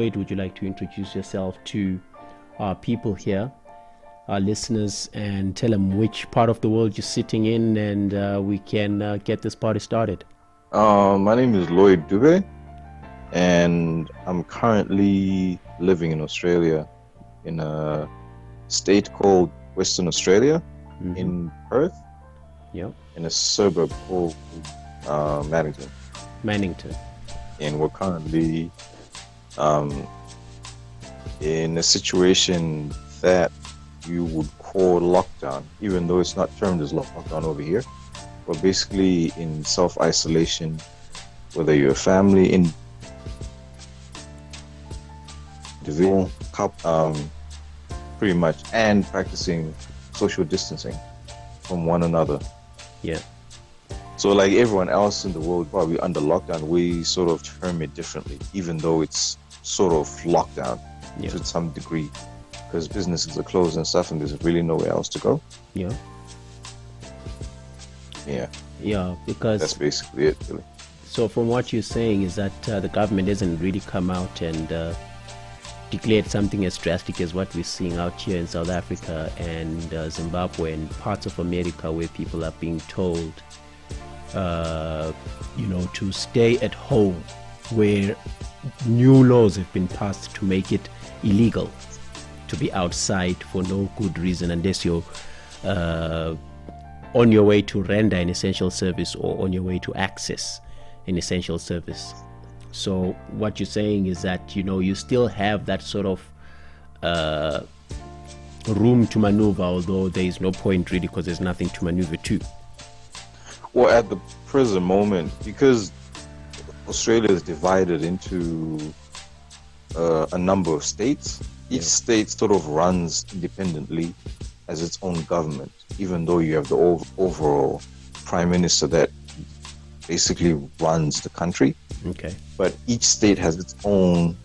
Lloyd, would you like to introduce yourself to our people here, our listeners, and tell them which part of the world you're sitting in, and we can get this party started? My name is Lloyd Dube, and I'm currently living in Australia, in a state called Western Australia, in Perth, in a suburb called Mannington. And we're currently in a situation that you would call lockdown, even though it's not termed as lockdown over here. We're basically in self-isolation, whether you're a family, individual, pretty much, and practicing social distancing from one another. Yeah. So like everyone else in the world, probably under lockdown, we sort of term it differently, even though it's sort of lockdown to some degree, because businesses are closed and stuff, and there's really nowhere else to go. Yeah, because that's basically it, really. So from what you're saying is that the government hasn't really come out and declared something as drastic as what we're seeing out here in South Africa and Zimbabwe and parts of America, where people are being told to stay at home, where new laws have been passed to make it illegal to be outside for no good reason, unless you're on your way to render an essential service or on your way to access an essential service. So what you're saying is that, you still have that sort of room to maneuver, although there is no point really, because there's nothing to maneuver to. Well, at the present moment, because Australia is divided into a number of states, each state sort of runs independently as its own government, even though you have the overall prime minister that basically runs the country. Okay. But each state has its own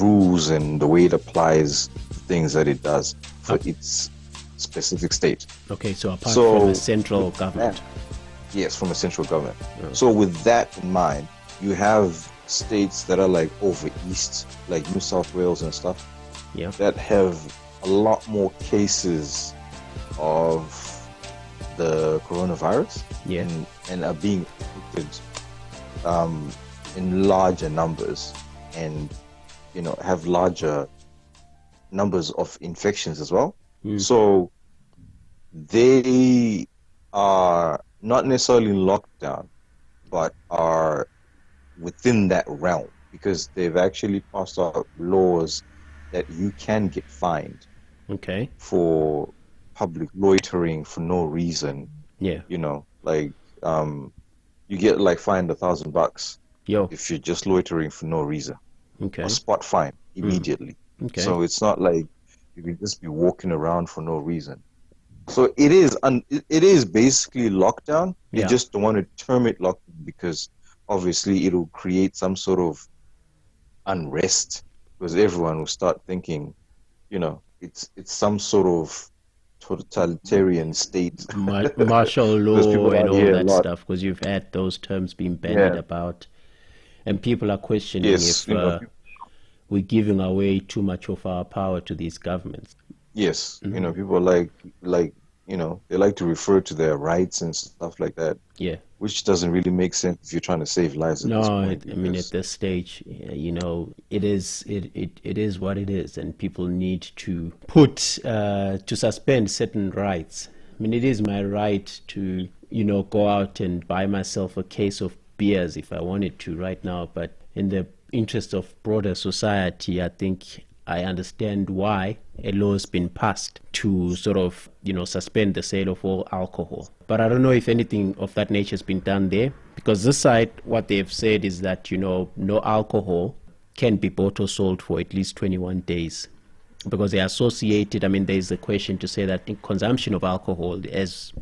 rules and the way it applies things that it does for its specific state. Okay, so apart from a central government. Yes, from a central government. So with that in mind, you have states that are like over east, like New South Wales and stuff, that have a lot more cases of the coronavirus and are being affected in larger numbers, and have larger numbers of infections as well. So they are not necessarily in lockdown, but are within that realm, because they've actually passed out laws that you can get fined for public loitering for no reason. You get like fined $1,000 if you're just loitering for no reason. A spot fine immediately. So it's not like you can just be walking around for no reason. So it is basically lockdown. You just don't want to term it lockdown, because obviously it'll create some sort of unrest, because everyone will start thinking, it's some sort of totalitarian state, martial law and all that stuff, because you've had those terms being bandied about, and people are questioning if we're giving away too much of our power to these governments. Yes, people they like to refer to their rights and stuff like that. Which doesn't really make sense if you're trying to save lives at this point. I mean, at this stage, it is what it is, and people need to to suspend certain rights. I mean, it is my right to, go out and buy myself a case of beers if I wanted to right now, but in the interest of broader society, I think I understand why a law has been passed to sort of, suspend the sale of all alcohol. But I don't know if anything of that nature has been done there, because this side, what they've said is that, no alcohol can be bought or sold for at least 21 days. Because they associated, there's a question to say that the consumption of alcohol, as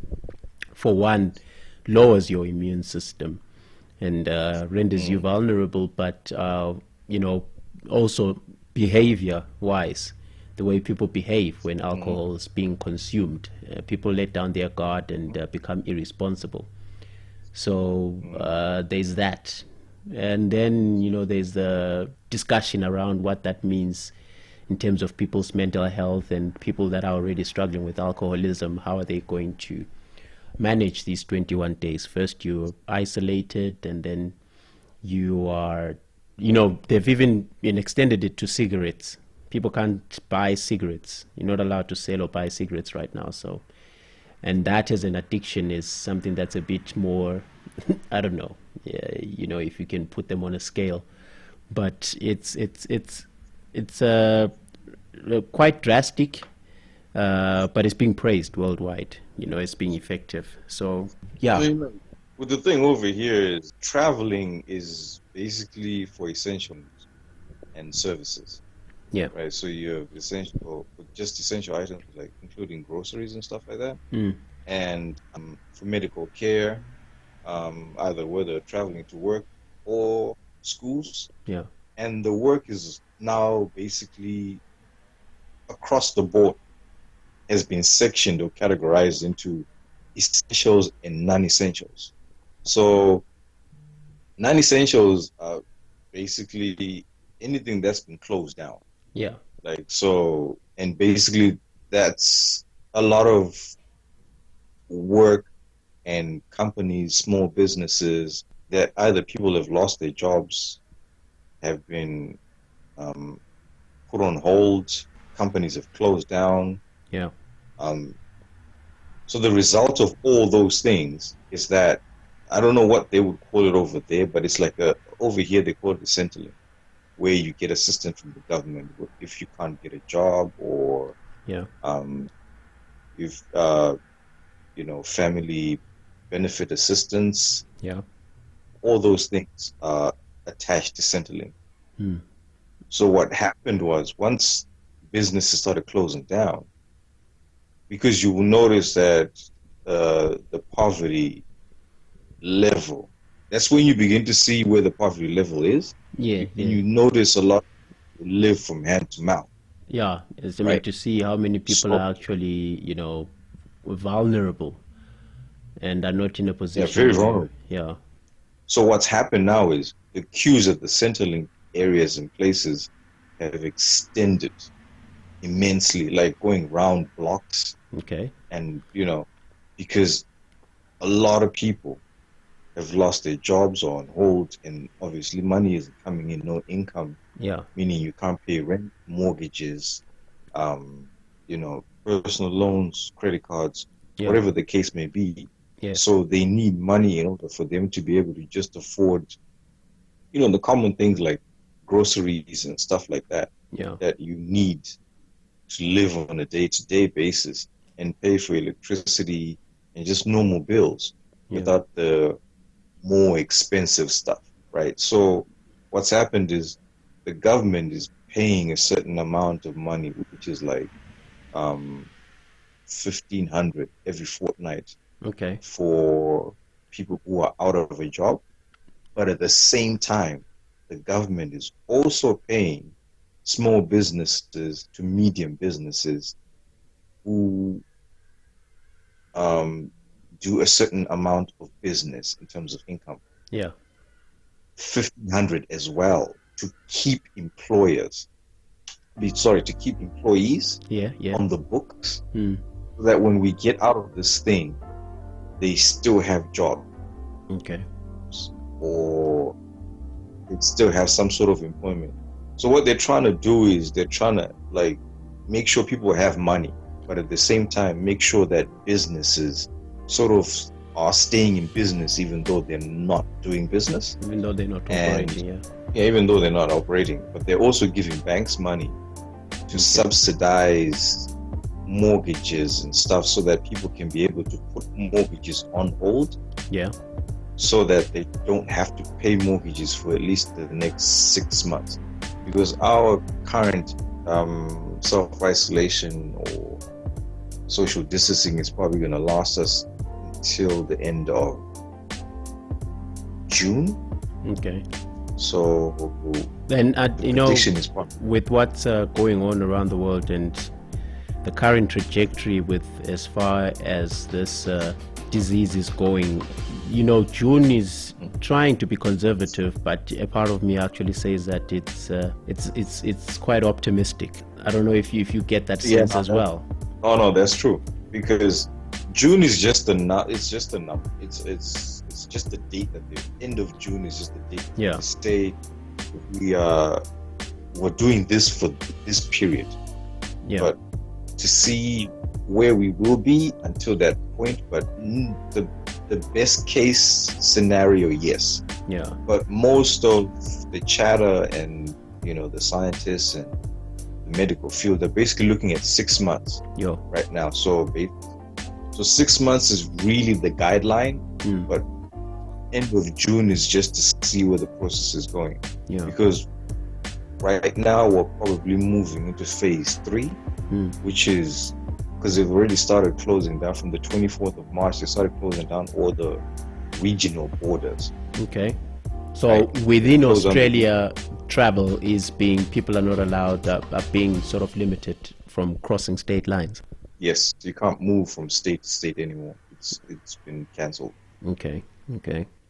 for one, lowers your immune system and renders you vulnerable, but, also behavior-wise, the way people behave when alcohol is being consumed. People let down their guard and become irresponsible. So there's that. And then, there's the discussion around what that means in terms of people's mental health and people that are already struggling with alcoholism. How are they going to manage these 21 days? First, you're isolated, and then you are, they've even extended it to cigarettes. People can't buy cigarettes. You're not allowed to sell or buy cigarettes right now. So, and that as an addiction is something that's a bit more, I don't know, if you can put them on a scale, but it's quite drastic, but it's being praised worldwide. It's being effective. So yeah. Well, the thing over here is traveling is basically for essentials and services. Yeah. Right. So you have essential items, like including groceries and stuff like that, and for medical care, either whether traveling to work or schools. Yeah. And the work is now basically across the board has been sectioned or categorized into essentials and non-essentials. So non-essentials are basically anything that's been closed down. Yeah. And basically that's a lot of work and companies, small businesses that either people have lost their jobs, have been put on hold, companies have closed down. Yeah. So the result of all those things is that, I don't know what they would call it over there, but it's like over here they call it the Centrelink, where you get assistance from the government if you can't get a job, or if family benefit assistance. Yeah. All those things are attached to Centrelink. So what happened was, once businesses started closing down, because you will notice that the poverty level, that's when you begin to see where the poverty level is. Yeah. And you notice a lot of people live from hand to mouth. Yeah, it's right? To see how many people are actually, vulnerable and are not in a position. Yeah, very vulnerable. Yeah. So what's happened now is the queues at the Centrelink areas and places have extended immensely, like going round blocks. Okay. And, because a lot of people have lost their jobs or on hold, and obviously money isn't coming in, no income. Yeah. Meaning you can't pay rent, mortgages, personal loans, credit cards, whatever the case may be. Yeah. So they need money in order for them to be able to just afford, the common things like groceries and stuff like that, that you need to live on a day-to-day basis and pay for electricity and just normal bills without the more expensive stuff, right? So what's happened is the government is paying a certain amount of money, which is like $1,500 every fortnight, for people who are out of a job. But at the same time, the government is also paying small businesses to medium businesses who do a certain amount of business in terms of income. Yeah. $1,500 as well to keep employees on the books, so that when we get out of this thing, they still have jobs. Okay. Or they still have some sort of employment. So what they're trying to do is they're trying to make sure people have money, but at the same time make sure that businesses sort of are staying in business even though they're not doing business. Even though they're not operating, even though they're not operating. But they're also giving banks money to subsidize mortgages and stuff, so that people can be able to put mortgages on hold. Yeah. So that they don't have to pay mortgages for at least the next 6 months. Because our current self-isolation or social distancing is probably going to last us until the end of June. Okay. So then, is with what's going on around the world, and the current trajectory with as far as this disease is going, June is trying to be conservative, but a part of me actually says that it's quite optimistic. I don't know if you get that sense as well. Oh no, that's true, because June is just a number. It's just a number. It's just the date that the end of June is just the date. Yeah. To say we're doing this for this period. Yeah. But to see where we will be until that point, but the best case scenario, yes. Yeah. But most of the chatter and the scientists and the medical field, they're basically looking at 6 months. Right now. So 6 months is really the guideline, but end of June is just to see where the process is going. Yeah. Because right now we're probably moving into phase 3, which is because they've already started closing down from the 24th of March. They started closing down all the regional borders. Okay. So within Australia, travel is people are not allowed, are being sort of limited from crossing state lines. Yes, you can't move from state to state anymore. It's been cancelled. Okay.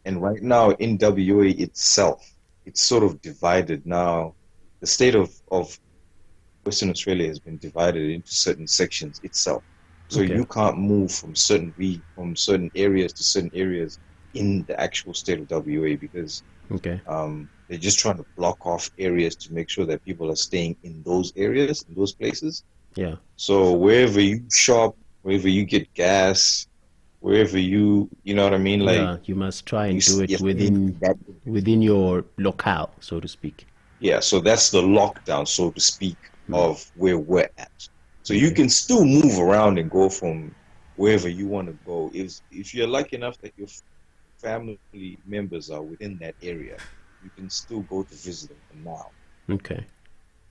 And right now in WA itself, it's sort of divided now. The state of Western Australia has been divided into certain sections itself. So you can't move from certain areas to certain areas in the actual state of WA because they're just trying to block off areas to make sure that people are staying in those areas, in those places. Yeah. So wherever you shop, wherever you get gas, wherever you know what I mean? Like you must try and do it within your locale, so to speak. Yeah, so that's the lockdown, so to speak, of where we're at. So you can still move around and go from wherever you want to go. If you're lucky enough that your family members are within that area, you can still go to visit them for now. Okay.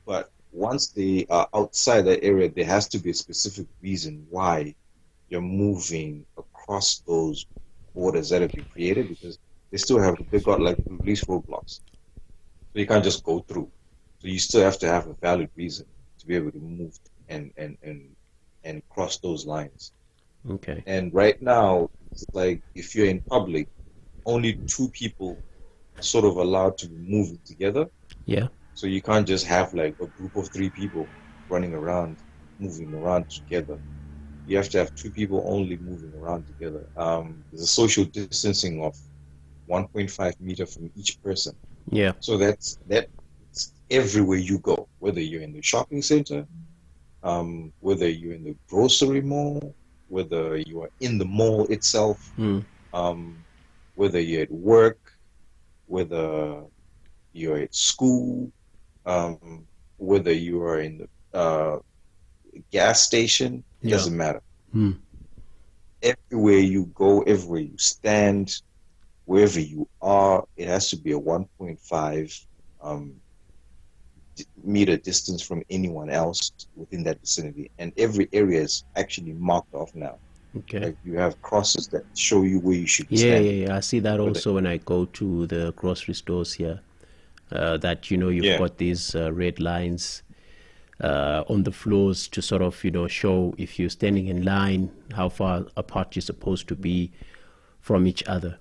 But once they are outside that area, there has to be a specific reason why you're moving across those borders that have been created, because they've got like police roadblocks. So you can't just go through. So you still have to have a valid reason to be able to move and cross those lines. Okay. And right now, it's like if you're in public, only 2 people are sort of allowed to be moving together. Yeah. So you can't just have like a group of 3 people running around, moving around together. You have to have 2 people only moving around together. There's a social distancing of 1.5 meter from each person. Yeah. So that's everywhere you go, whether you're in the shopping center, whether you're in the grocery mall, whether you are in the mall itself, whether you're at work, whether you're at school, whether you are in the gas station, it doesn't matter. Everywhere you go, everywhere you stand, wherever you are, it has to be a 1.5 meter distance from anyone else within that vicinity. And every area is actually marked off now. Okay. Like you have crosses that show you where you should be standing. Yeah. I see that also when I go to the grocery stores here. That you've got these red lines on the floors to sort of show if you're standing in line how far apart you're supposed to be from each other.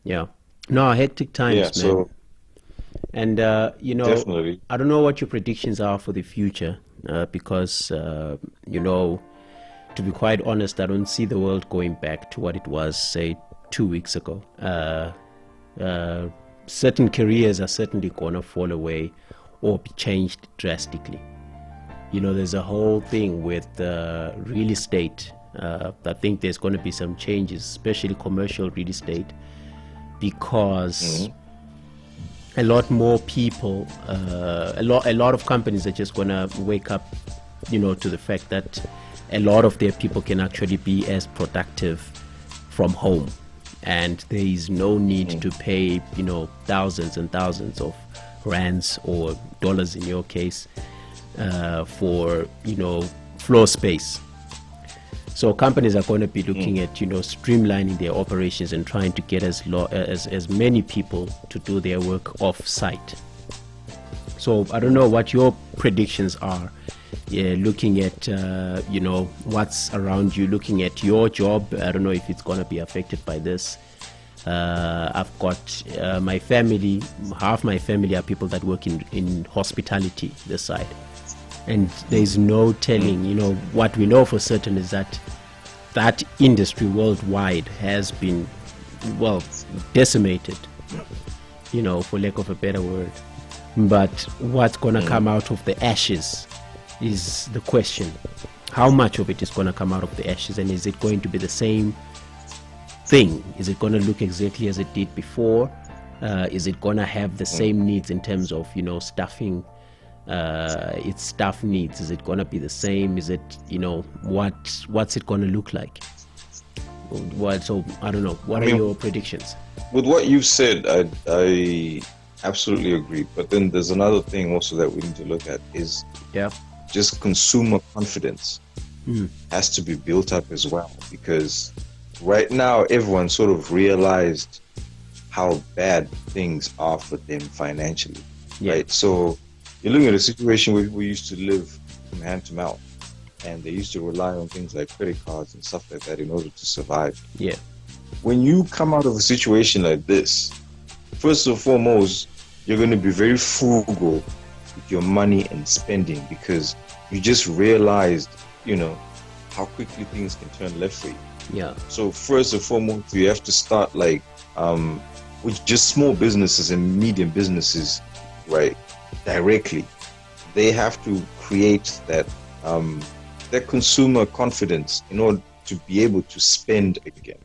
Yeah. No, hectic times, man. So, and definitely. I don't know what your predictions are for the future, because to be quite honest, I don't see the world going back to what it was, say, 2 weeks ago. Certain careers are certainly going to fall away or be changed drastically. There's a whole thing with real estate. I think there's going to be some changes, especially commercial real estate, because a lot more people, a lot of companies are just going to wake up, to the fact that a lot of their people can actually be as productive from home. And there is no need to pay, thousands and thousands of rands or dollars in your case for, floor space. So companies are going to be looking at, streamlining their operations and trying to get as many people to do their work off site. So I don't know what your predictions are looking at what's around you, looking at your job. I don't know if it's going to be affected by this. I've got my family, half my family are people that work in hospitality this side, and there's no telling. What we know for certain is that industry worldwide has been decimated, for lack of a better word. But what's going to come out of the ashes is the question. How much of it is going to come out of the ashes, and is it going to be the same thing? Is it going to look exactly as it did before? Is it going to have the same needs in terms of staffing its staff needs? Is it going to be the same? Is it what's it going to look like? So I don't know. What are your predictions? With what you've said, I absolutely agree. But then there's another thing also that we need to look at is just consumer confidence has to be built up as well, because right now everyone sort of realized how bad things are for them financially, right? So you're looking at a situation where people used to live from hand to mouth, and they used to rely on things like credit cards and stuff like that in order to survive. When you come out of a situation like this, first and foremost, you're going to be very frugal with your money and spending, because you just realized, how quickly things can turn left for you. So first and foremost, you have to start with just small businesses and medium businesses, right? Directly, they have to create that consumer confidence in order to be able to spend again.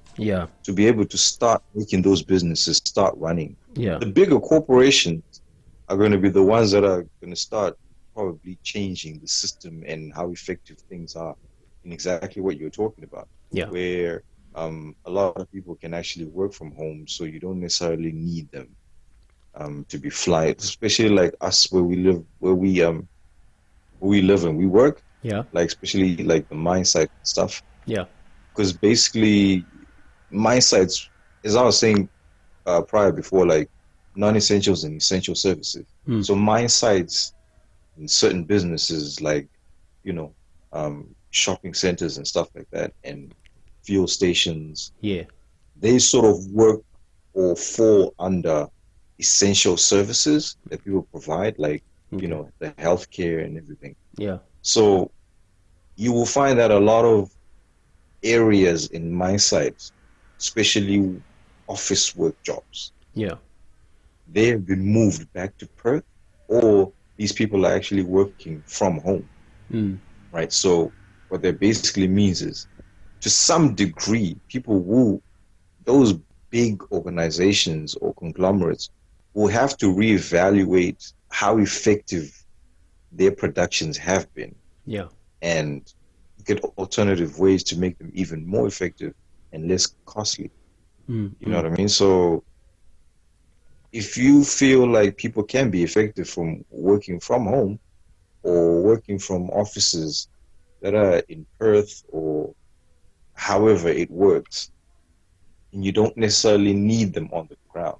To be able to start making those businesses start running. The bigger corporations are going to be the ones that are going to start probably changing the system and how effective things are in exactly what you're talking about. Where a lot of people can actually work from home, so you don't necessarily need them to be flying, especially like us where we live and we work. Like especially like the mine site stuff. Because basically mine sites, as I was saying prior before, like non-essentials and essential services. So mine sites in certain businesses like shopping centers and stuff like that, and fuel stations, they sort of work or fall under essential services that people provide, like the healthcare and everything. So you will find that a lot of areas in mine sites, especially office work jobs, they have been moved back to Perth, or these people are actually working from home. Right? So what that basically means is, to some degree, those big organizations or conglomerates will have to reevaluate how effective their productions have been. And get alternative ways to make them even more effective and less costly. You know what I mean? So if you feel like people can be effective from working from home or working from offices that are in Perth or however it works, and you don't necessarily need them on the ground,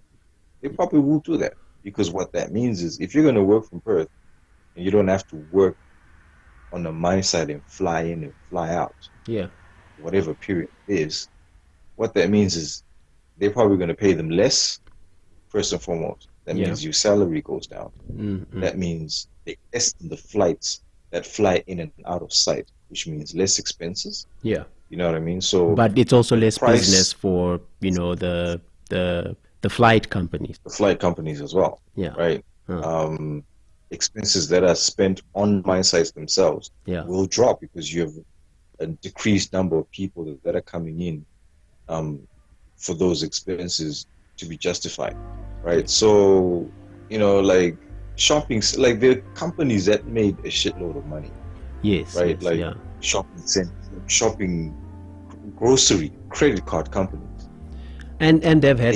they probably will do that. Because what that means is, if you're going to work from Perth and you don't have to work on the mine site and fly in and fly out, whatever period it is, what that means is they're probably going to pay them less, first and foremost. That means your salary goes down. That means they lessen the flights that fly in and out of sight, which means less expenses. You know what I mean? So, but it's also less business for the flight companies. The flight companies as well. Right. Expenses that are spent on mine sites themselves will drop, because you have a decreased number of people that are coming in for those expenses to be justified, right? So, like shopping, like there are companies that made a shitload of money, right? Shopping centers, shopping, grocery, credit card companies, and they've had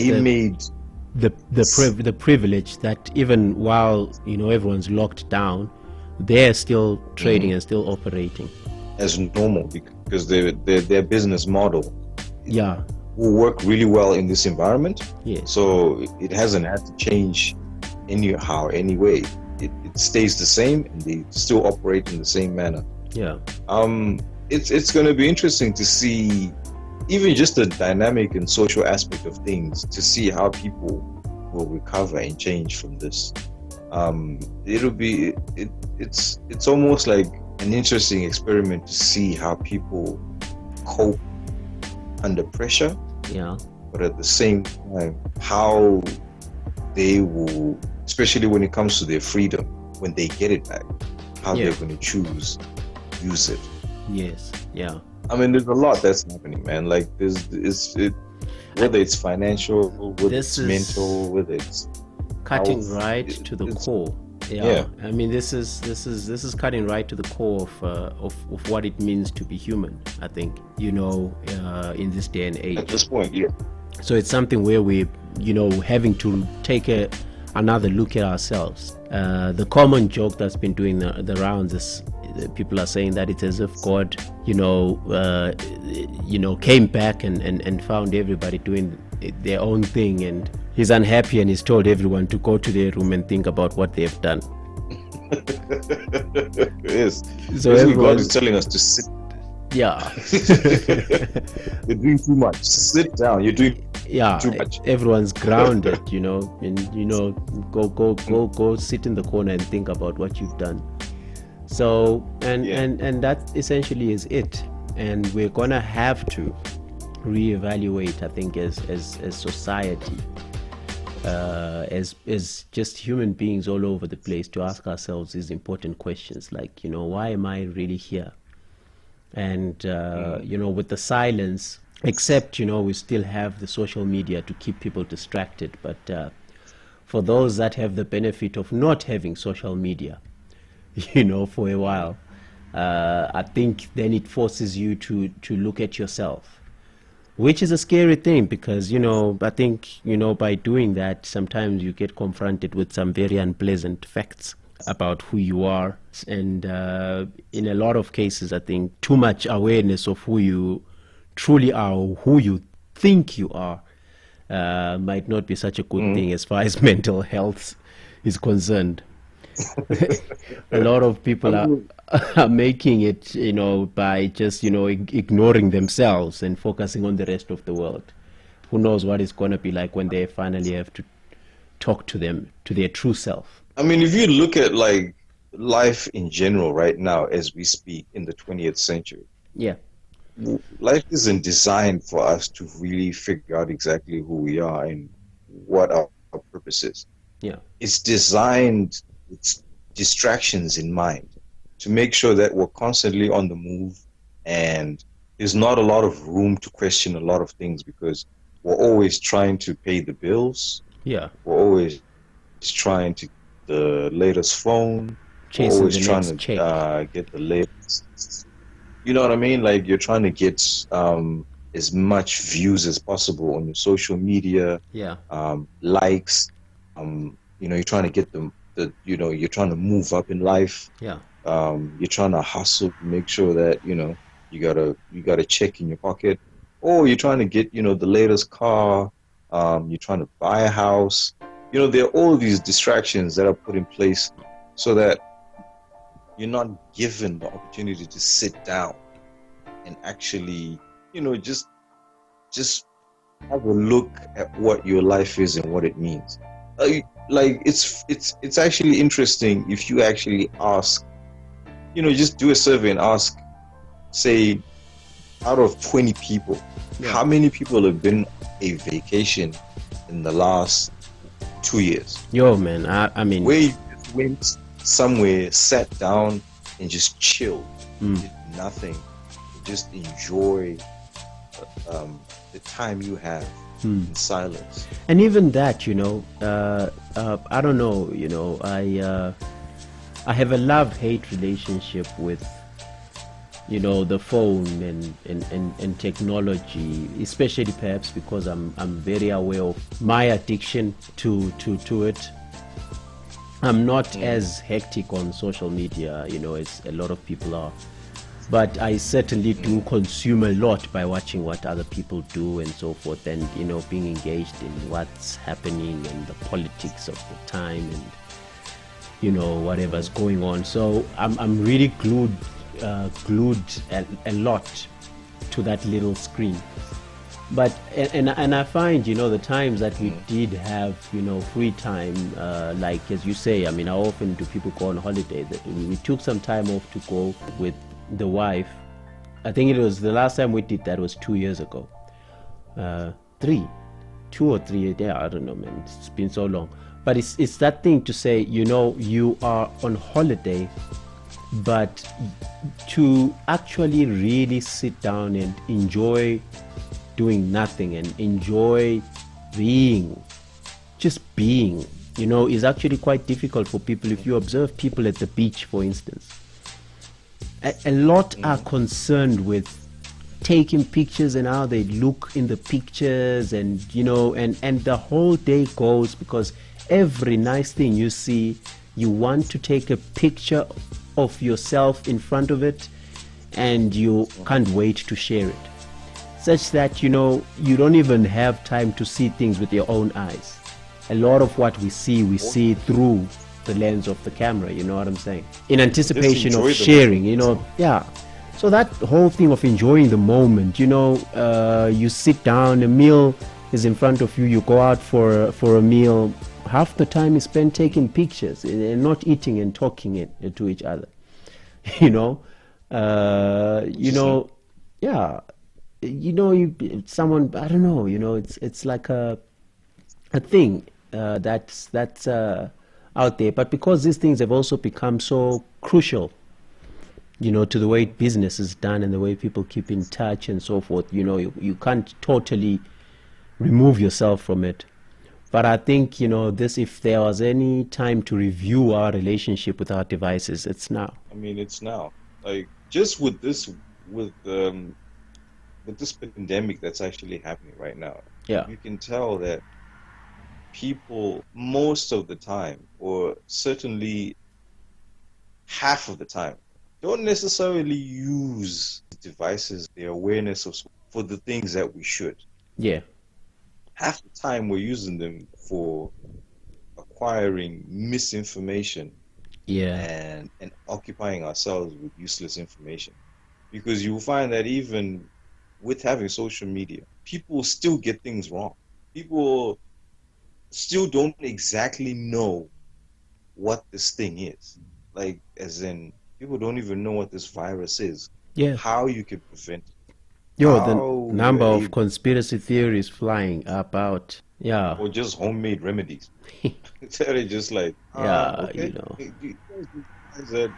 the privilege that even while everyone's locked down, they're still trading and still operating as normal, because their business model will work really well in this environment. So it hasn't had to change anyhow, anyway. it stays the same and they still operate in the same manner. Yeah. It's going to be interesting to see even just the dynamic and social aspect of things, to see how people will recover and change from this. It's almost like an interesting experiment to see how people cope under pressure. Yeah. But at the same time, how they will, especially when it comes to their freedom, when they get it back, how they're going to choose to use it. Yes. Yeah. I mean, there's a lot that's happening, man. Like, whether it's financial, whether it's mental, whether it's cutting right to the core. Yeah. I mean, this is cutting right to the core of what it means to be human, I think, in this day and age. At this point, yeah. So it's something where we, having to take another look at ourselves. The common joke that's been doing the rounds is people are saying that it's as if God, came back and found everybody doing their own thing, and he's unhappy and he's told everyone to go to their room and think about what they've done. Yes. So God is telling us to sit. Yeah. You're doing too much. Sit down. You're doing too much. Everyone's grounded, and go sit in the corner and think about what you've done. So and that essentially is it. And we're gonna have to reevaluate, I think, as society, as just human beings all over the place, to ask ourselves these important questions, like, why am I really here? And with the silence, except we still have the social media to keep people distracted, but for those that have the benefit of not having social media for a while, I think then it forces you to look at yourself, which is a scary thing, because I think by doing that, sometimes you get confronted with some very unpleasant facts about who you are. And in a lot of cases, I think too much awareness of who you truly are, or who you think you are, might not be such a good thing as far as mental health is concerned. A lot of people are making it, by just, ignoring themselves and focusing on the rest of the world. Who knows what it's going to be like when they finally have to talk to their true self. I mean, if you look at like life in general right now as we speak in the 20th century, life isn't designed for us to really figure out exactly who we are and what our purpose is. It's designed with distractions in mind to make sure that we're constantly on the move, and there's not a lot of room to question a lot of things, because we're always trying to pay the bills. We're always trying to the latest phone. Chasing always the trying next to get the latest. You know what I mean? Like, you're trying to get as much views as possible on your social media. Likes. You're trying to get them. You're trying to move up in life. You're trying to hustle to make sure that you got a check in your pocket, or you're trying to get the latest car. You're trying to buy a house. There are all these distractions that are put in place so that you're not given the opportunity to sit down and actually, just have a look at what your life is and what it means. Like it's actually interesting if you actually ask, just do a survey and ask, say, out of 20 people, how many people have been a vacation in the last 2 years? Yo, man, I mean, where you just went somewhere, sat down, and just chilled, did nothing, just enjoy the time you have in silence. And even that, I don't know, I have a love-hate relationship with the phone and technology, especially perhaps because I'm very aware of my addiction to it. I'm not as hectic on social media, as a lot of people are, but I certainly do consume a lot by watching what other people do and so forth, and being engaged in what's happening and the politics of the time. And whatever's going on. So I'm really glued a lot to that little screen. But and I find the times that we did have free time, like as you say, I mean, how often do people go on holiday? That we took some time off to go with the wife. I think it was the last time we did that was 2 years ago. 2 or 3, yeah, I don't know, man. It's been so long. But it's that thing to say, you are on holiday, but to actually really sit down and enjoy doing nothing and enjoy just being, is actually quite difficult for people. If you observe people at the beach, for instance, a lot are concerned with taking pictures and how they look in the pictures, and and the whole day goes because every nice thing you see, you want to take a picture of yourself in front of it, and you can't wait to share it, such that you don't even have time to see things with your own eyes. A lot of what we see through the lens of the camera, you know what I'm saying, in anticipation of sharing, yeah. So that whole thing of enjoying the moment, you sit down, a meal is in front of you, you go out for a meal, half the time is spent taking pictures and not eating and talking to each other, yeah. Someone, I don't know, it's like a thing that's out there. But because these things have also become so crucial, to the way business is done and the way people keep in touch and so forth, you can't totally remove yourself from it. But I think, if there was any time to review our relationship with our devices, it's now. I mean, it's now. Like, just with this pandemic that's actually happening right now, yeah, you can tell that people, most of the time, or certainly half of the time, don't necessarily use devices, their awareness for the things that we should. Yeah. Half the time we're using them for acquiring misinformation, yeah, and occupying ourselves with useless information. Because you will find that even with having social media, people still get things wrong. People still don't exactly know what this thing is. Like, as in, people don't even know what this virus is. Yeah. How you can prevent it. The number of conspiracy theories flying about, yeah. Or just homemade remedies. They're just like, okay. You guys are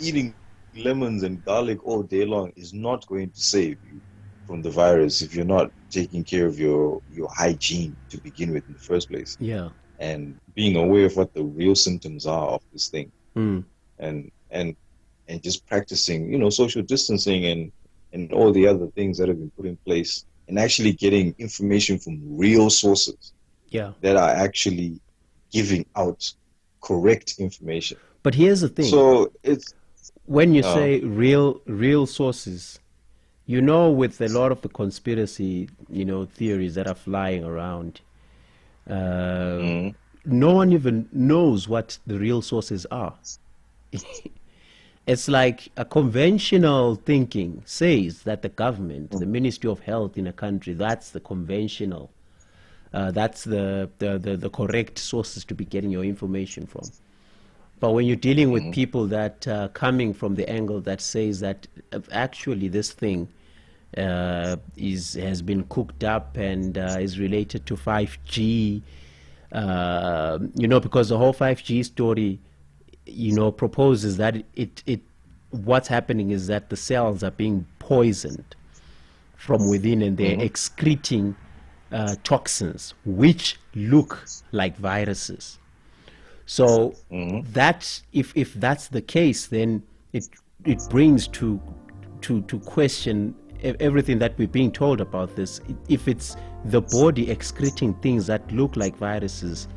eating lemons and garlic all day long is not going to save you from the virus if you're not taking care of your hygiene to begin with in the first place. Yeah. And being aware of what the real symptoms are of this thing. And just practicing, social distancing and all the other things that have been put in place, and actually getting information from real sources, yeah, that are actually giving out correct information. But here's the thing. So it's when you say real sources, with a lot of the conspiracy, theories that are flying around, no one even knows what the real sources are. It's like a conventional thinking says that the government, the Ministry of Health in a country, that's the conventional, that's the correct sources to be getting your information from. But when you're dealing with people that coming from the angle that says that actually this thing has been cooked up and is related to 5G, because the whole 5G story, proposes that what's happening is that the cells are being poisoned from within, and they're excreting toxins which look like viruses. So that if that's the case, then it brings to question everything that we're being told about this. If it's the body excreting things that look like viruses,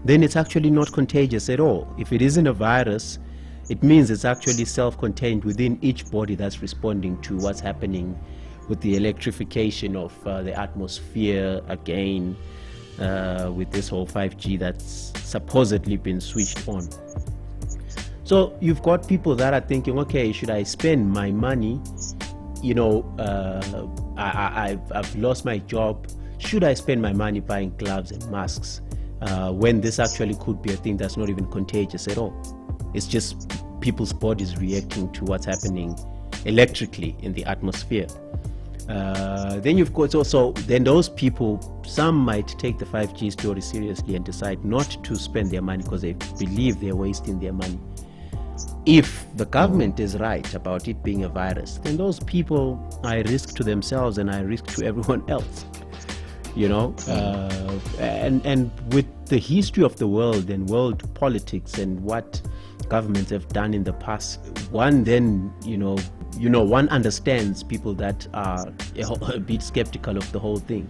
then it's actually not contagious at all. If it isn't a virus, it means it's actually self-contained within each body that's responding to what's happening with the electrification of the atmosphere again, with this whole 5G that's supposedly been switched on. So you've got people that are thinking, okay, should I spend my money? I've lost my job. Should I spend my money buying gloves and masks when this actually could be a thing that's not even contagious at all? It's just people's bodies reacting to what's happening electrically in the atmosphere. Then you've got then those people, some might take the 5G story seriously and decide not to spend their money because they believe they're wasting their money. If the government is right about it being a virus, then those people are a risk to themselves and are a risk to everyone else. And with the history of the world and world politics and what governments have done in the past, one then one understands people that are a bit skeptical of the whole thing.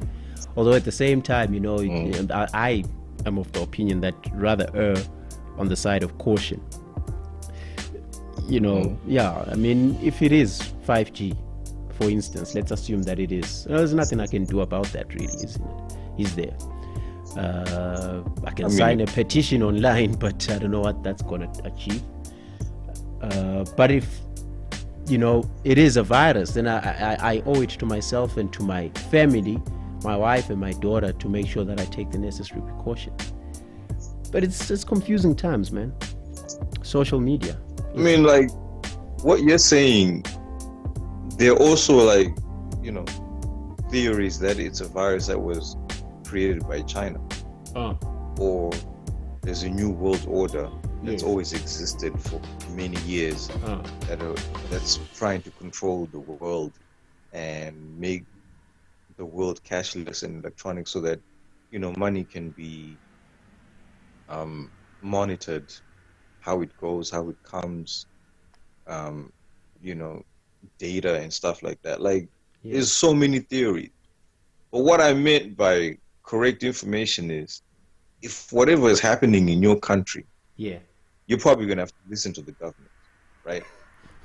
Although at the same time, I am of the opinion that rather err on the side of caution. I mean, if it is 5G, for instance, let's assume that it is. There's nothing I can do about that, really, isn't it? Is there? I can sign a petition online, but I don't know what that's going to achieve. But if, it is a virus, then I owe it to myself and to my family, my wife and my daughter, to make sure that I take the necessary precautions. But it's confusing times, man. Social media. I mean, like, what you're saying, there are also, like, theories that it's a virus that was created by China. Or there's a new world order that's always existed for many years that's trying to control the world and make the world cashless and electronic so that, money can be monitored, how it goes, how it comes, data and stuff like that. Like, there's so many theories. But what I meant by correct information is, if whatever is happening in your country, you're probably going to have to listen to the government, right?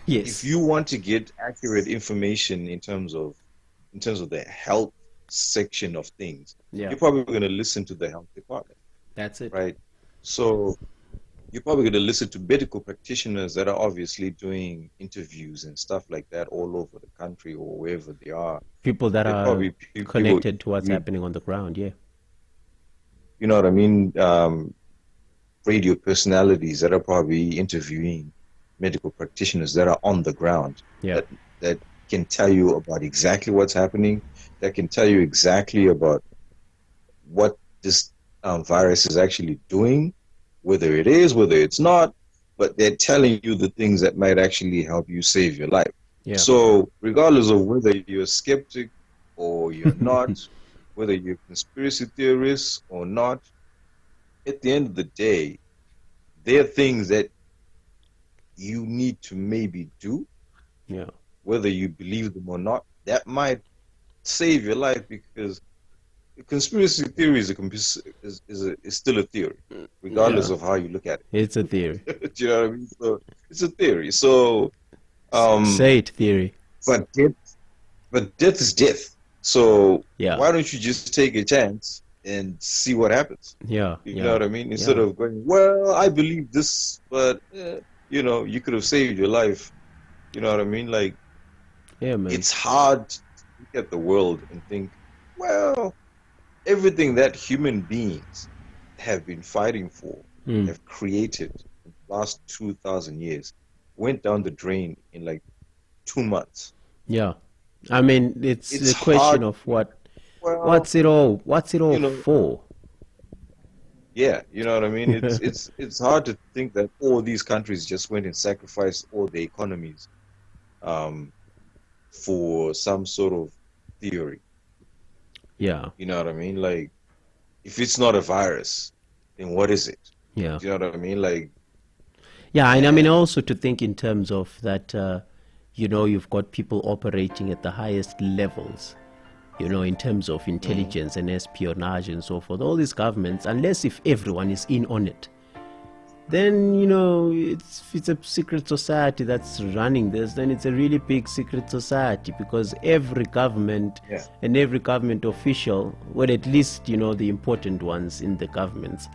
Yes. If you want to get accurate information in terms of the health section of things, you're probably going to listen to the health department. That's it. Right? So you're probably going to listen to medical practitioners that are obviously doing interviews and stuff like that all over the country or wherever they are. People that are connected to what's happening on the ground, You know what I mean? Radio personalities that are probably interviewing medical practitioners that are on the ground, that can tell you about exactly what's happening, that can tell you exactly about what this virus is actually doing, whether it is, whether it's not, but they're telling you the things that might actually help you save your life. So regardless of whether you're a skeptic or you're not, whether you're a conspiracy theorist or not, at the end of the day, there are things that you need to maybe do, whether you believe them or not, that might save your life, because the conspiracy theory is still a theory, regardless of how you look at it. It's a theory. Do you know what I mean? So it's a theory. So say it, theory. But death is death. So why don't you just take a chance and see what happens? You know what I mean? Instead of going, well, I believe this, but you could have saved your life. You know what I mean? Like, man. It's hard to look at the world and think, well, everything that human beings have been fighting for, have created in the last 2,000 years, went down the drain in like 2 months. I mean, it's a question of what's it all for? You know what I mean? It's hard to think that all these countries just went and sacrificed all their economies for some sort of theory. You know what I mean? Like, if it's not a virus, then what is it? Do you know what I mean? Like, and I mean also to think in terms of that, you've got people operating at the highest levels, in terms of intelligence and espionage and so forth. All these governments, unless if everyone is in on it, then if it's a secret society that's running this, then it's a really big secret society, because every government and every government official, well, at least the important ones in the governments,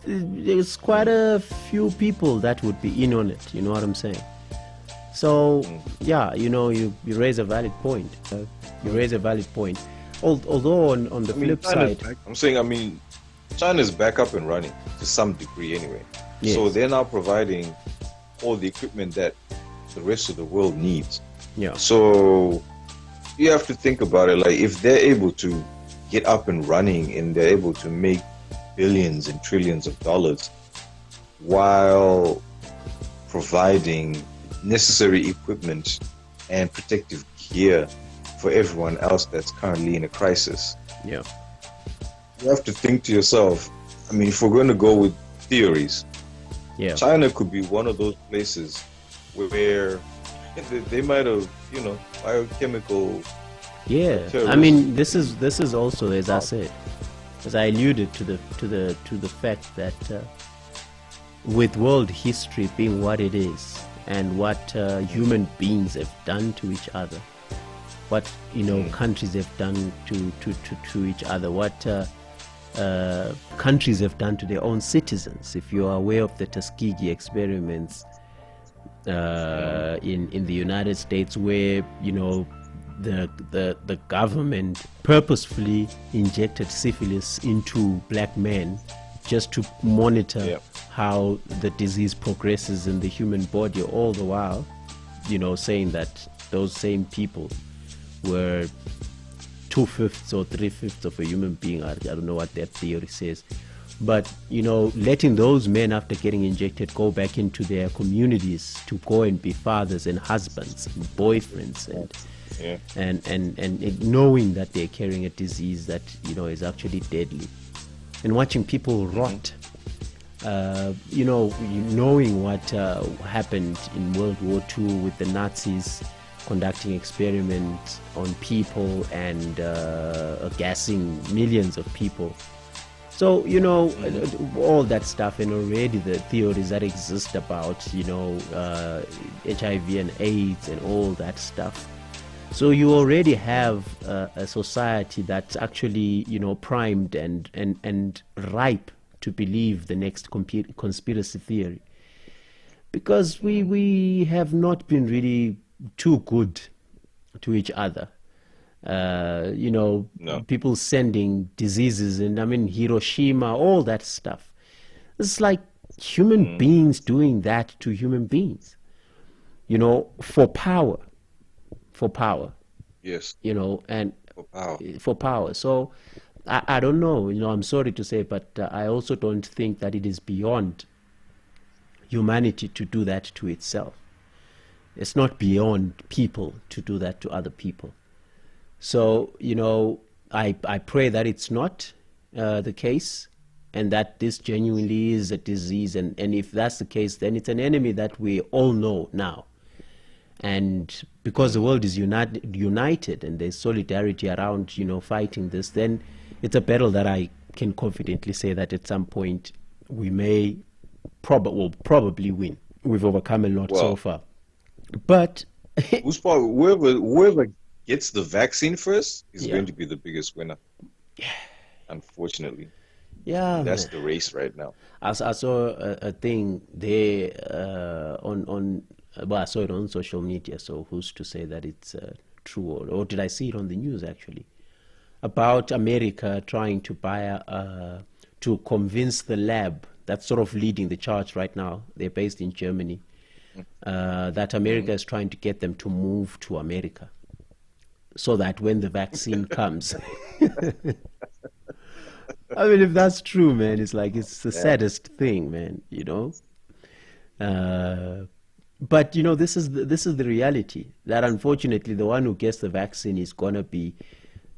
there's quite a few people that would be in on it. You know what I'm saying? So yeah, you raise a valid point. Although on the flip side, I'm saying, China's back up and running to some degree anyway. Yes. So they're now providing all the equipment that the rest of the world needs. Yeah. So you have to think about it, like if they're able to get up and running and they're able to make billions and trillions of dollars while providing necessary equipment and protective gear for everyone else that's currently in a crisis. Yeah. You have to think to yourself, if we're going to go with theories, China could be one of those places where they might have, biochemical. Yeah, this is also, as I said, as I alluded to the fact that with world history being what it is, and what human beings have done to each other, what countries have done to each other, what countries have done to their own citizens. If you are aware of the Tuskegee experiments in the United States, where the government purposefully injected syphilis into black men just to monitor how the disease progresses in the human body, all the while saying that those same people were 2/5 or 3/5 of a human being. I don't know what that theory says, but letting those men, after getting injected, go back into their communities to go and be fathers and husbands and boyfriends, and knowing that they're carrying a disease that is actually deadly, and watching people rot. Knowing what happened in World War II with the Nazis conducting experiments on people and gassing millions of people. So, all that stuff, and already the theories that exist about, HIV and AIDS and all that stuff. So you already have a society that's actually, primed and ripe to believe the next conspiracy theory. Because we have not been really too good to each other. No. People sending diseases, and Hiroshima, all that stuff. It's like human beings doing that to human beings, for power. Yes. And for power. For power. So I don't know, I'm sorry to say, but I also don't think that it is beyond humanity to do that to itself. It's not beyond people to do that to other people. So, I pray that it's not the case, and that this genuinely is a disease. And if that's the case, then it's an enemy that we all know now. And because the world is united and there's solidarity around, fighting this, then it's a battle that I can confidently say that at some point we may probably win. We've overcome a lot so far. But whoever gets the vaccine first is going to be the biggest winner. Unfortunately. Yeah, that's the race right now. I saw a thing there I saw it on social media, so who's to say that it's true, or did I see it on the news actually, about America trying to to convince the lab that's sort of leading the charge right now. They're based in Germany. That America is trying to get them to move to America, so that when the vaccine comes, if that's true, man, it's the saddest thing, man. But this is the reality, that unfortunately the one who gets the vaccine is gonna be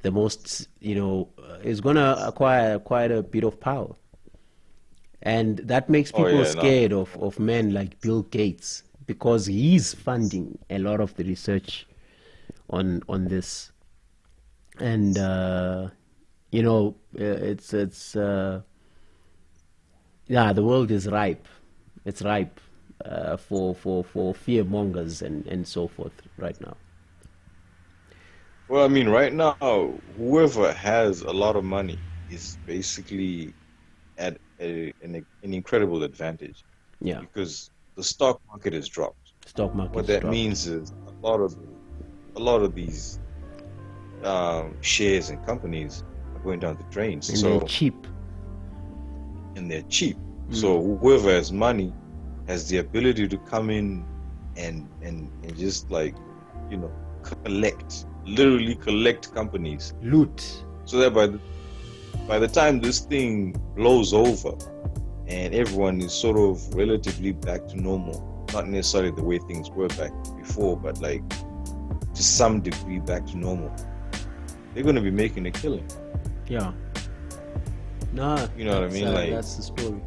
the most, is gonna acquire quite a bit of power, and that makes people scared of men like Bill Gates, because he's funding a lot of the research on this, and the world is ripe It's ripe for fear mongers and so forth right now. Well, I mean, right now, whoever has a lot of money is basically at an incredible advantage. Yeah. Because the stock market has dropped. Stock market. What that means is a lot of these shares and companies are going down the drain. And they're cheap. And they're cheap. So whoever has money has the ability to come in and just like, you know, literally collect companies. Loot. So that by the time this thing blows over and everyone is sort of relatively back to normal, not necessarily the way things were back before, but like to some degree back to normal, they're going to be making a killing. Yeah. Nah, you know what I mean? Like, that's the story.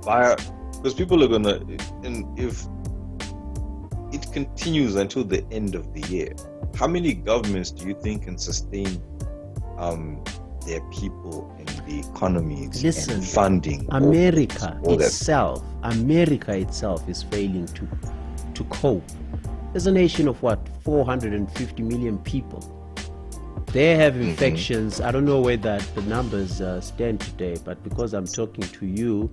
Because people are gonna, and if it continues until the end of the year, how many governments do you think can sustain their people and the economy and funding? America itself is failing to cope. There's a nation of 450 million people. They have infections. I don't know where the numbers stand today, but because I'm talking to you,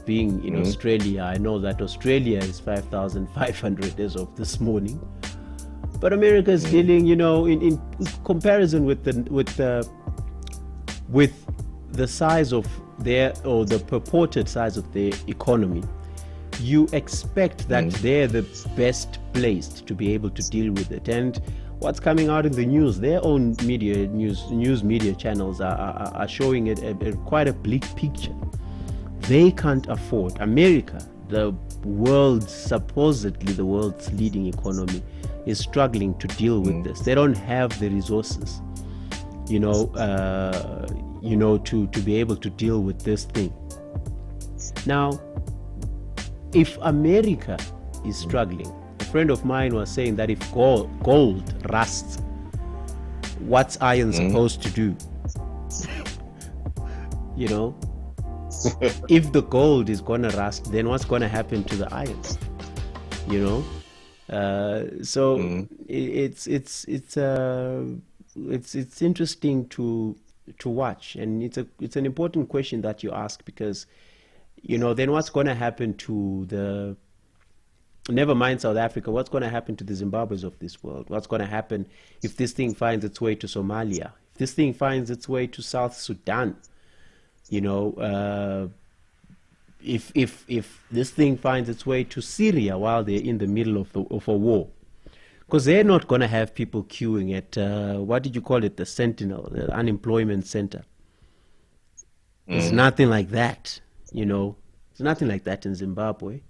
being in Australia, I know that Australia is 5,500 as of this morning. But America is dealing, in comparison with the size of the purported size of their economy. You expect that they're the best placed to be able to deal with it. And what's coming out in the news, their own news media channels are showing it quite a bleak picture. They can't afford. America, supposedly the world's leading economy, is struggling to deal with this. They don't have the resources, to be able to deal with this thing. Now, if America is struggling, a friend of mine was saying that if gold rusts, what's iron supposed to do? If the gold is gonna rust, then what's gonna happen to the iron? It's interesting to watch, and it's an important question that you ask, because then what's going to happen to never mind South Africa, what's going to happen to the Zimbabwe's of this world? What's going to happen if this thing finds its way to Somalia, if this thing finds its way to South Sudan? If this thing finds its way to Syria while they're in the middle of a war, because they're not going to have people queuing at what did you call it, the Sentinel, the unemployment center. It's nothing like that. It's nothing like that in Zimbabwe.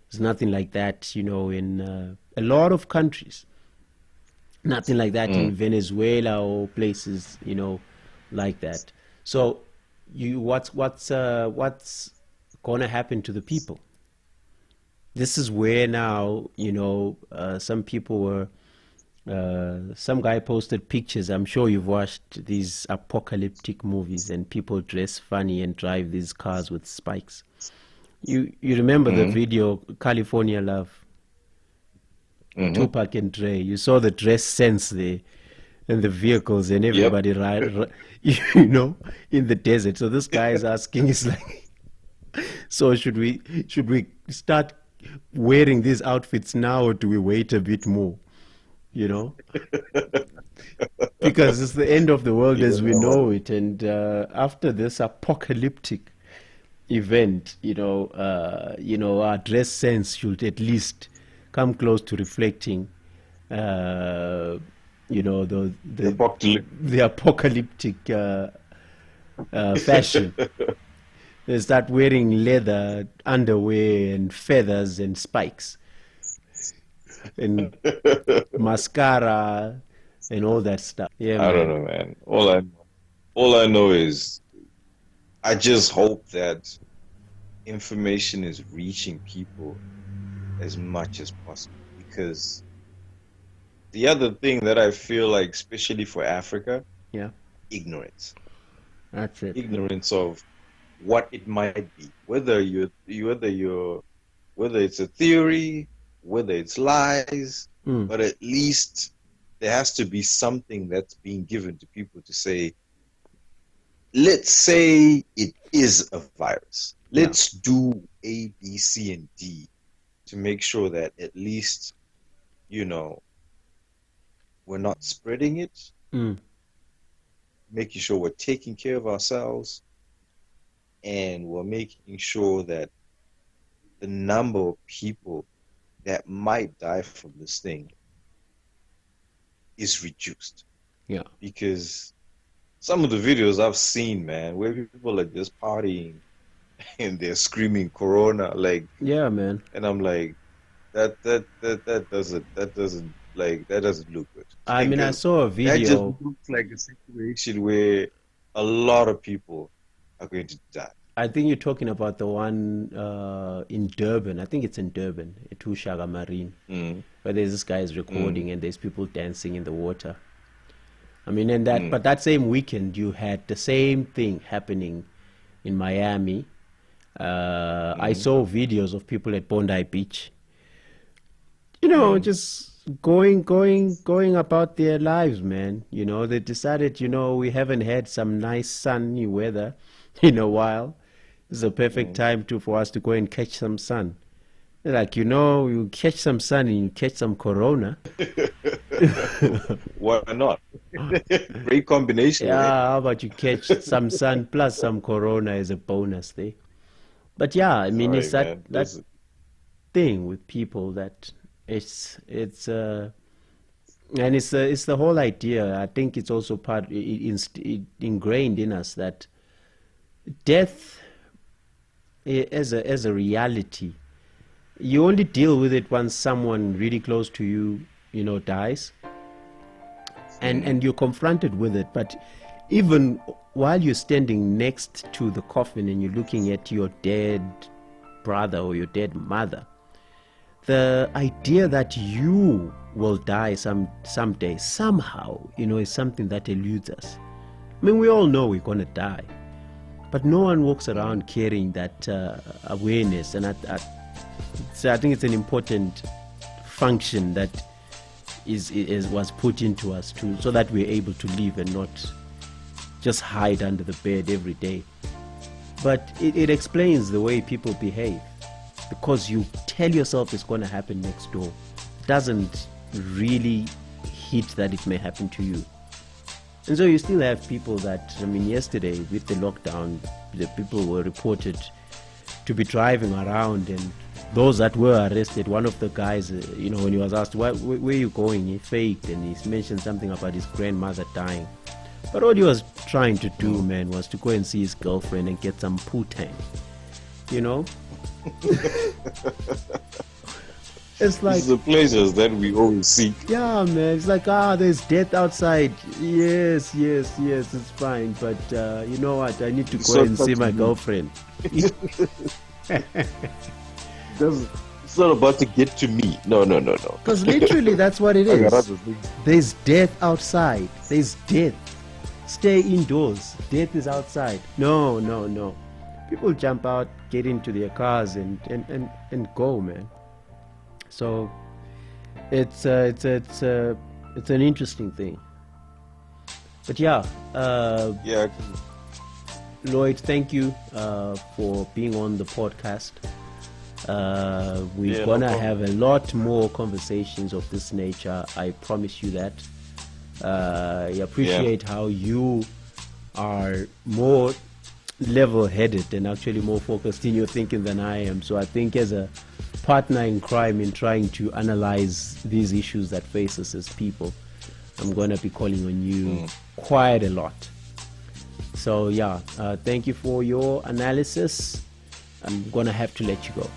It's nothing like that, in a lot of countries. Nothing like that in Venezuela or places, like that. So, what's going to happen to the people? This is where now, some people were. Some guy posted pictures. I'm sure you've watched these apocalyptic movies, and people dress funny and drive these cars with spikes. You remember the video California Love? Tupac and Dre. You saw the dress sense there, and the vehicles and everybody ride, in the desert. So this guy is asking, it's like, so should we start wearing these outfits now, or do we wait a bit more? Because it's the end of the world as we know it, and after this apocalyptic event, our dress sense should at least come close to reflecting, the apocalyptic fashion. They start wearing leather underwear and feathers and spikes and mascara and all that stuff. Yeah, I don't know, man. All I know is I just hope that information is reaching people as much as possible, because the other thing that I feel like, especially for Africa, ignorance. That's it. Ignorance of what it might be, whether it's a theory, whether it's lies, but at least there has to be something that's being given to people to say, let's say it is a virus. Let's do A, B, C, and D to make sure that at least, we're not spreading it, making sure we're taking care of ourselves, and we're making sure that the number of people that might die from this thing is reduced. Yeah. Because some of the videos I've seen, man, where people are just partying and they're screaming Corona, like, yeah, man. And I'm like, that doesn't look good. I mean, I saw a video. That just looks like a situation where a lot of people are going to die. I think you're talking about the one in Durban. I think it's in Durban, Etushaga Marine, where there's this guy is recording and there's people dancing in the water. I mean, and that, but that same weekend you had the same thing happening in Miami. I saw videos of people at Bondi Beach, just going about their lives, man. They decided, we haven't had some nice sunny weather in a while. This is a perfect time for us to go and catch some sun. Like, you catch some sun and you catch some Corona. Why not? Great combination. Yeah, how about you catch some sun plus some Corona as a bonus there? But yeah, I mean, it's that thing with people that it's the whole idea. I think it's also ingrained in us that death as a reality, you only deal with it once someone really close to you, dies, and you're confronted with it. But even while you're standing next to the coffin and you're looking at your dead brother or your dead mother, the idea that you will die someday somehow, is something that eludes us. I mean, we all know we're going to die, but no one walks around carrying that awareness. And I think it's an important function that was put into us so that we're able to live and not just hide under the bed every day. But it explains the way people behave, because you tell yourself it's going to happen next door. It doesn't really hit that it may happen to you. And so you still have people that, I mean, yesterday with the lockdown, the people were reported to be driving around, and those that were arrested, one of the guys, when he was asked, where are you going? He faked, and he mentioned something about his grandmother dying. But what he was trying to do, man, was to go and see his girlfriend and get some poo-tang, It's like, it's the pleasures that we always seek. Yeah, man. It's like, there's death outside. Yes, it's fine. But you know what? I need to go and see my girlfriend. It's not about to get to me. No. Because literally, that's what it is. There's death outside. There's death. Stay indoors. Death is outside. No. People jump out, get into their cars, and go, man. So it's an interesting thing. But yeah. Lloyd, thank you for being on the podcast. We're gonna have a lot more conversations of this nature. I promise you that. I appreciate how you are more level-headed and actually more focused in your thinking than I am. So I think as a partner in crime in trying to analyze these issues that face us as people, I'm going to be calling on you quite a lot. So yeah, thank you for your analysis. I'm going to have to let you go.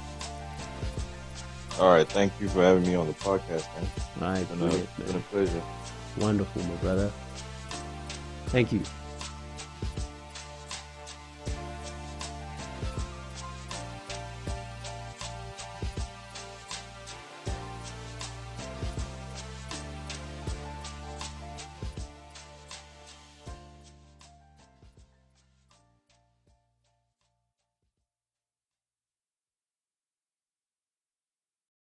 All right, thank you for having me on the podcast, man. All right, it's been a pleasure. Wonderful, my brother. Thank you.